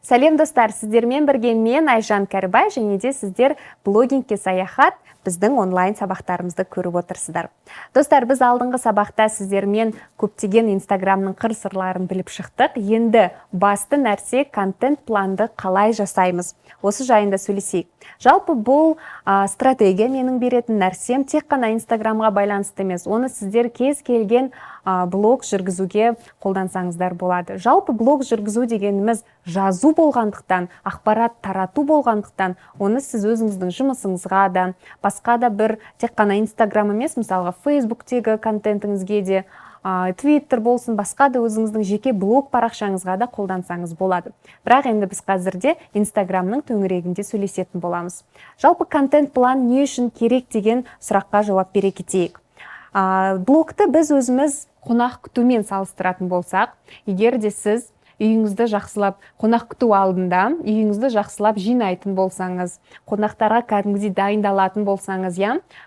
Сәлем достар, сіздермен бірге мен Айжан Кәрібай және де сіздер блогингке саяхат біздің онлайн сабақтарымызды көріп отырсыздар. Достар, біз алдыңғы сабақта сіздермен көптеген инстаграмның қыр-сырларын біліп шықтық. Енді басты нәрсе контент планды қалай жасаймыз. Осы жайында сөйлесейік. Жалпы бұл стратегия менің беретін нәрсем тек қана инстаграмға байланысты емес. Оны сіздер кез келген блог жүргізуге қолдансаңыздар болады. Жалпы блог жүргізу дегеніміз жазу болғандықтан, ақпарат тарату болғандықтан, оны сіз өзіңіздің жұмысыңызға да, басқа да бір тек қана инстаграм емес, мысалға фейсбуктегі контентіңізге де, Twitter болсын, басқа да өзіңіздің жеке блог парақшаңызға да қолдансаңыз болады. Бірақ енді біз қазірде инстаграмның төңірегінде сөйлесетін боламыз. Жалпы контент план не үшін керек деген сұраққа жауап бере кетейік. Блогты біз өзіміз қонақ күтумен салыстыратын болсақ, егер де сіз үйіңізді жақсылап, қонақ күту алдында үйіңізді жақсылап жинайтын болсаңыз, қонақтарға кәдімгідей дайындалатын болсаңыз,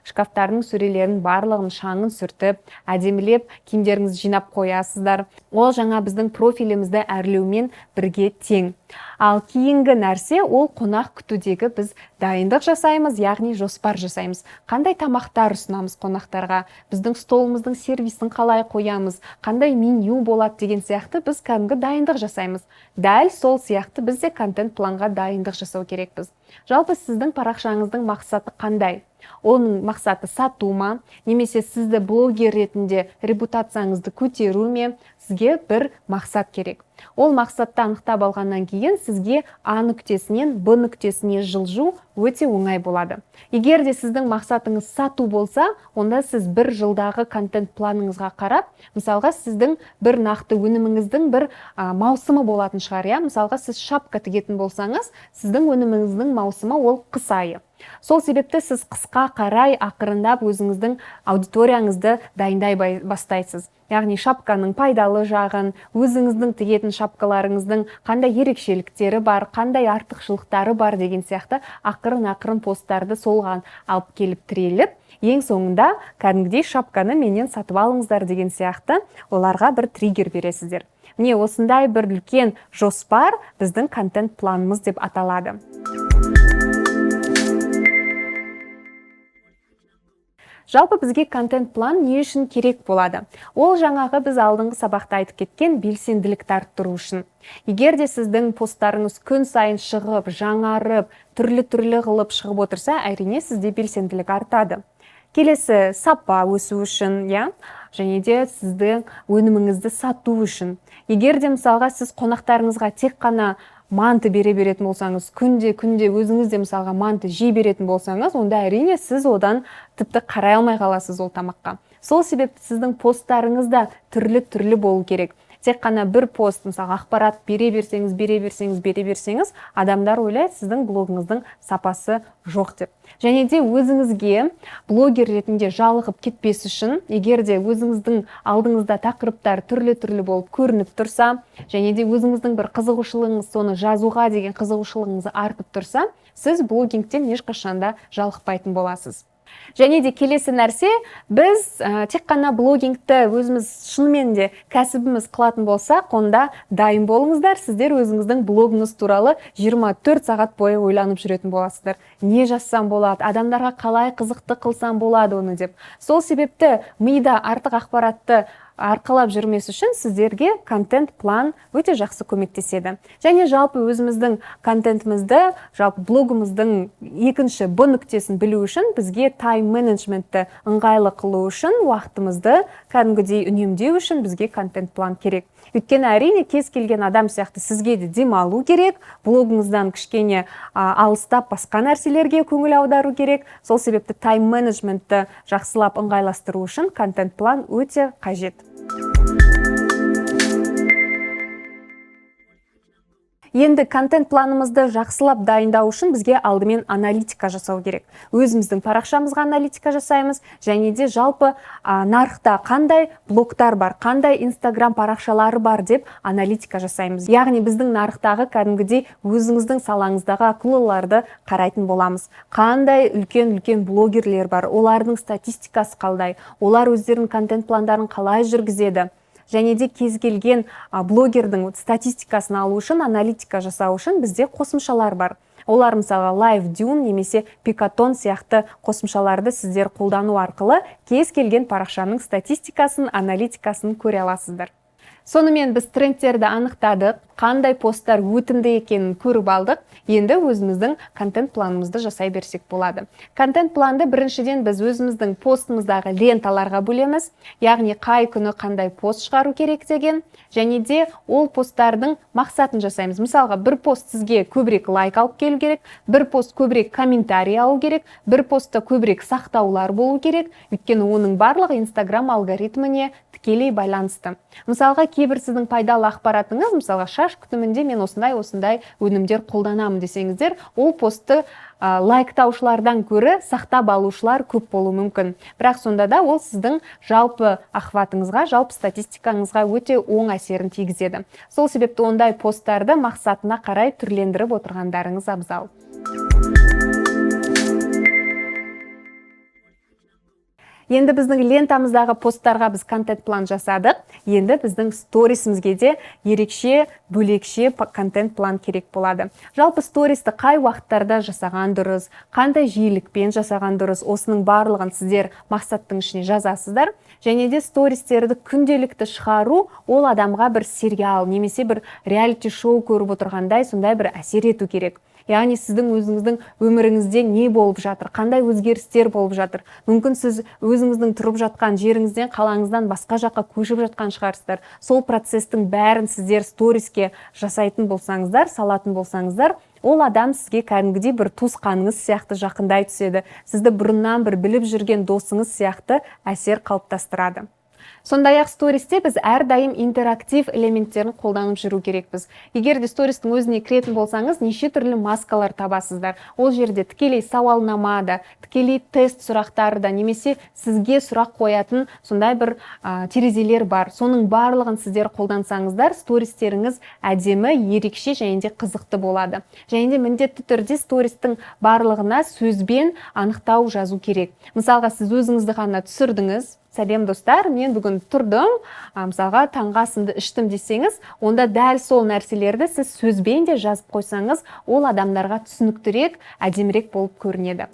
шкафтардың сөрелерін барлығын шаңын сүртіп, әдемілеп киімдеріңізді жинап қоясыздар. Ол жаңа біздің профилімізді әрлеумен бірге тең. Ал кейінгі нәрсе ол қонақ күтудегі біз дайындық жасаймыз, яғни жоспар жасаймыз. Қандай тамақтар ұсынамыз қонақтарға, біздің столымыздың сервисін қалай қоямыз, қандай меню болады деген сияқты біз кәдімгі дайындық жасаймыз. Дәл сол сияқты біз де контент планға дайындық жасау керекпіз. Жалпы сіздің парақшаңыздың мақсаты қандай? Оның мақсаты сату ма, немесе сізді блогер ретінде репутацияңызды көтеру ме? Сізге бір мақсат керек. Ол мақсатты анықтап алғаннан кейін сізге А нүктесінен Б нүктесіне жылжу өте оңай болады. Егер де сіздің мақсатыңыз сату болса, онда сіз бір жылдағы контент планыңызға қарап, мысалға сіздің бір нақты өніміңіздің бір маусымы болатын шығар. Мысалға сіз шапка тігетін болсаңыз, сіздің өніміңіздің маусымы ол қыс айы. Сол себепті сіз қысқа қарай ақырындап өзіңіздің аудиторияңызды дайындай бастайсыз. Яғни шапканың пайдалы жағын, өзіңіздің тігетін шапкаларыңыздың қандай ерекшеліктері бар, қандай артықшылықтары бар деген сияқты ақырын посттарды солған алып келіп тіреліп, ең соңында кәдімгідей шапканы менен сатып алыңыздар деген сияқты оларға бір триггер бересіздер. Міне осындай бір үлкен жоспар біздің контент планымыз деп аталады. Жалпы бізге контент план не үшін керек болады? Ол жаңағы біз алдыңғы сабақта айтып кеткен белсенділікті арттыру үшін. Егер де сіздің посттарыңыз күн сайын шығып, жаңарып, түрлі қылып шығып отырса, әрине сізде белсенділік артады. Келесі сапа өсу үшін, және де сіздің өніміңізді сату үшін. Егер де мысалға сіз қонақтарыңызға тек қана манты бере беретін болсаңыз, күнде өзіңіз де мысалға манты жей беретін болсаңыз, онда әрине сіз одан тіпті қарай алмай қаласыз ол тамаққа. Сол себепті сіздің посттарыңызда түрлі болу керек. Тек қана бір пост, мысалға ақпарат бере берсеңіз, адамдар ойлайды сіздің блогыңыздың сапасы жоқ деп. Және де өзіңізге блогер ретінде жалығып кетпес үшін, егер де өзіңіздің алдыңызда тақырыптар түрлі болып көрініп тұрса, және де өзіңіздің бір қызығушылығыңыз, соны жазуға деген қызығушылығыңыз артып тұрса, сіз блогингтен ешқашанда жалықпайтын боласыз. Және де келесі нәрсе, біз тек қана блогингті өзіміз шынымен де кәсібіміз қылатын болсақ, онда дайын болыңыздар, сіздер өзіңіздің блогыңыз туралы 24 сағат бойы ойланып жүретін боласыздар. Не жазсам болады, адамдарға қалай қызықты қылсам болады оны деп. Сол себепті мида артық ақпаратты арқалап жүрмес үшін сіздерге контент план өте жақсы көмектеседі. Және жалпы өзіміздің контентімізді, жалпы блогымыздың екінші Б нүктесін білу үшін бізге тайм менеджментті ыңғайлы қылу үшін, уақытымызды кәдімгідей үнемдеу үшін бізге контент план керек. Өйткені әрине кез келген адам сияқты сізге де демалу керек, блогыңыздан кішкене алыстап басқа нәрселерге көңіл аудару керек. Сол себепті тайм менеджментті жақсылап ыңғайластыру үшін контент план өте қажет. Енді контент планымызды жақсылап дайындау үшін бізге алдымен аналитика жасау керек. Өзіміздің парақшамызға аналитика жасаймыз, және де жалпы нарықта қандай блогтар бар, қандай инстаграм парақшалары бар деп аналитика жасаймыз. Яғни біздің нарықтағы кәдімгідей өзіңіздің салаңыздағы акулаларды қарайтын боламыз. Қандай үлкен блогерлер бар, олардың статистикасы қалай, олар өздерінің контент пландарын қалай жүргізеді. және де кез келген блогердің статистикасын алу үшін, аналитика жасау үшін бізде қосымшалар бар. Олар мысалға LiveDune немесе Pikaton сияқты қосымшаларды сіздер қолдану арқылы кез келген парақшаның статистикасын, аналитикасын көре аласыздар. Сонымен біз трендтерді анықтадық, қандай посттар өтімді екенін көріп алдық. Енді өзіміздің контент планымызды жасай берсек болады. Контент планды біріншіден біз өзіміздің постымыздағы ленталарға бөлеміз, яғни қай күні қандай пост шығару керек деген, және де ол посттардың мақсатын жасаймыз. Мысалға, бір пост сізге көбірек лайк алып келу керек, бір пост көбірек комментарий алу керек, бір постта көбірек сақтаулар болу керек, өйткені оның барлығы Instagram алгоритміне тікелей байланысты. Мысалға, кейбір сіздің пайдалы ақпаратыңыз, мысалға, шаш күтімінде мен осындай өнімдер қолданамын десеңіздер, ол постты лайктаушылардан көрі сақтап алушылар көп болуы мүмкін. Бірақ сонда да ол сіздің жалпы охватыңызға, жалпы статистикаңызға өте оң әсерін тигізеді. Сол себепті ондай посттарды мақсатына қарай түрлендіріп отырғандарыңыз абзал. Енді біздің лентамыздағы посттарға біз контент план жасадық. Енді біздің сторисімізге де ерекше, бөлекше контент план керек болады. Жалпы стористі қай уақыттарда жасаған дұрыс, қандай жиілікпен жасаған дұрыс, осының барлығын сіздер мақсаттың ішіне жазасыздар. Және де стористерді күнделікті шығару, ол адамға бір сериал немесе бір реалити шоу көріп отырғандай сондай бір әсер ету керек. Яғни сіздің өзіңіздің өміріңізде не болып жатыр, қандай өзгерістер болып жатыр. Мүмкін сіз өзіңіздің тұрып жатқан жеріңізден, қалаңыздан басқа жаққа көшіп жатқан шығарсыздар. Сол процестің бәрін сіздер сториске жасайтын болсаңыздар, салатын болсаңыздар, ол адам сізге кәдімгідей бір туысқаныңыз сияқты жақындай түседі. Сізді бұрыннан бір біліп жүрген досыңыз сияқты әсер қалыптастырады. Сондай-ақ стористе біз әрдайым интерактив элементтерін қолданып жүру керекпіз. Егер де стористің өзіне кіретін болсаңыз, неше түрлі маскалар табасыздар. Ол жерде тікелей сауалнама да, тікелей тест сұрақтары да, немесе сізге сұрақ қоятын сондай бір терезелер бар. Соның барлығын сіздер қолдансаңыздар, стористеріңіз әдемі, ерекше және де қызықты болады. Және де міндетті түрде стористің барлығына сөзбен анықтау жазу керек. Мысалға, сіз өзіңізді ғана түсірдіңіз. Сәлем достар, мен бүгін тұрдым, мысалға таңғы асымды іштім десеңіз, онда дәл сол нәрселерді сіз сөзбен де жазып қойсаңыз, ол адамдарға түсініктірек, әдемірек болып көрінеді.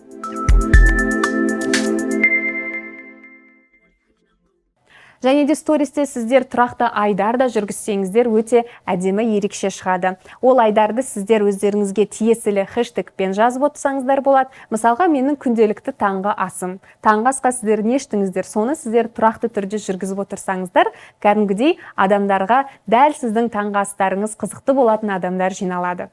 Және де стористе сіздер тұрақты айдарда жүргізсеңіздер өте әдемі ерекше шығады. Ол айдарды сіздер өздеріңізге тиесілі хэштегпен жазып отырсаңыздар болады. Мысалға, менің күнделікті таңғы асым. Таңғы асқа сіздер не іштіңіздер, соны сіздер тұрақты түрде жүргізіп отырсаңыздар, кәдімгідей адамдарға дәл сіздің таңғы астарыңыз қызықты болатын адамдар жиналады.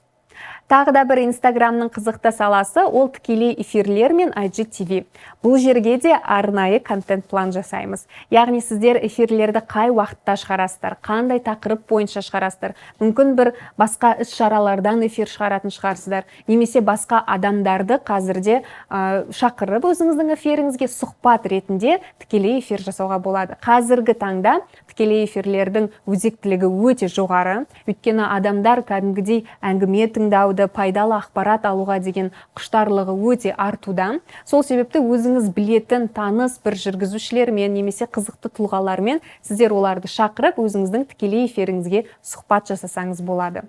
Тағы да бір Инстаграмның қызықты саласы, ол тікелей эфирлер мен IGTV. Бұл жерге де арнайы контент план жасаймыз. Яғни сіздер эфирлерді қай уақытта шығарасыздар, қандай тақырып бойынша шығарасыздар. Мүмкін бір басқа іс-шаралардан эфир шығаратын шығарсыздар, немесе басқа адамдарды қазірде шақырып өзіңіздің эфиріңізге сұхбат ретінде тікелей эфир жасауға болады. Қазіргі таңда тікелей эфирлердің өзектілігі өте жоғары, өйткені адамдар кәдімгідей әңгіме тыңдауды, пайдалы ақпарат алуға деген құштарлығы өте артуда. Сол себепті өзіңіз білетін таныс бір жүргізушілермен немесе қызықты тұлғалармен сіздер оларды шақырып өзіңіздің тікелей эфиріңізге сұхбат жасасаңыз болады.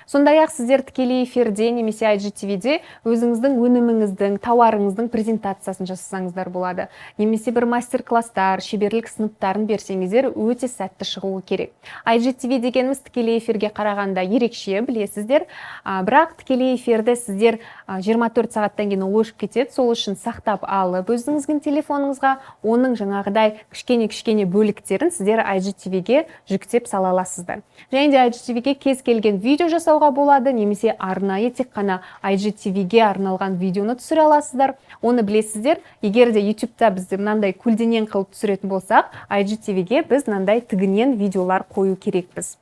Сондай-ақ сіздер тікелей эфирде немесе IGTV-де өзіңіздің өніміңіздің, тауарыңыздың презентациясын жасасаңыздар болады. Немесе бір мастер-класстар, шеберлік сыныптарын берсеңіздер өте сәтті шығуы керек. IGTV дегеніміз тікелей эфирге қарағанда ерекше, білесіздер, бірақ тікелей эфирді сіздер 24 сағаттан кейін өшіп кетеді. Сол үшін сақтап алып өзіңіздің телефоныңызға оның жаңағыдай кішкене бөліктерін сіздер IGTV-ге жүктеп сала аласыздар. Және де IGTV-ге кез келген видео жасауға болады, немесе арнайы тек қана IGTV-ге арналған видеоны түсіре аласыздар. Оны білесіздер, егер де YouTube-та бізде мынандай көлденең қылып түсіретін болсақ, IGTV-ге біз мынандай тігінен видеолар қою керекпіз.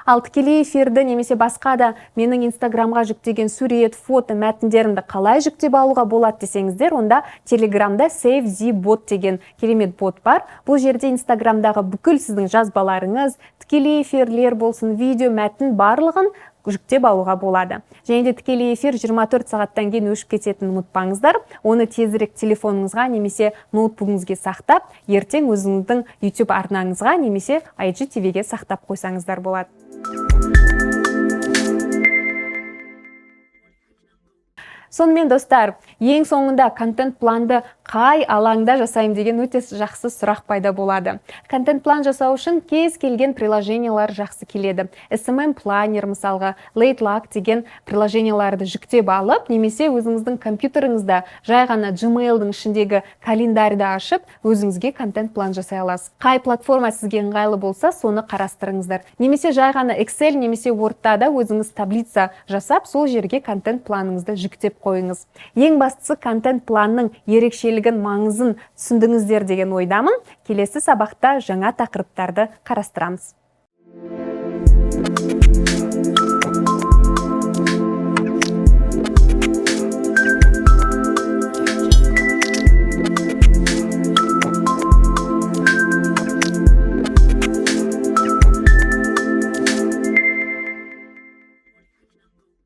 Ал тікелей эфирді немесе басқа да менің Инстаграмға жүктеген сурет, фото, мәтіндерімді қалай жүктеп алуға болады десеңіздер, онда Телеграмда Save the Bot деген керемет бот бар. Бұл жерде Инстаграмдағы бүкіл сіздің жазбаларыңыз, тікелей эфирлер болсын, видео, мәтін барлығын жүктеп алуға болады. Және де тікелей эфир 24 сағаттан кейін өшіп кететінін ұмытпаңыздар. Оны тезірек телефоныңызға немесе ноутбугыңызге сақтап, ертең өзіңіздің YouTube арнаңызға немесе IGTV-ге сақтап қойсаңыздар болады. Сонымен достар, ең соңында контент планды қай алаңда жасайым деген өте жақсы сұрақ пайда болады. Контент план жасау үшін кез келген приложениялар жақсы келеді. SMM планер мысалға, Lateluck деген приложенияларды жүктеп алып, немесе өзіңіздің компьютеріңізде жай ғана Gmail'дің ішіндегі календарьды ашып, өзіңізге контент план жасай аласыз. Қай платформа сізге ыңғайлы болса, соны қарастырыңыздар. Немесе жай ғана Excel немесе Word'та да өзіңіз таблица жасап, сол жерге контент планыңызды жүктеп қойыңыз. Ең бастысы контент планның ерекшелігін, маңызын түсіндіңіздер деген ойдамын. Келесі сабақта жаңа тақырыптарды қарастырамыз.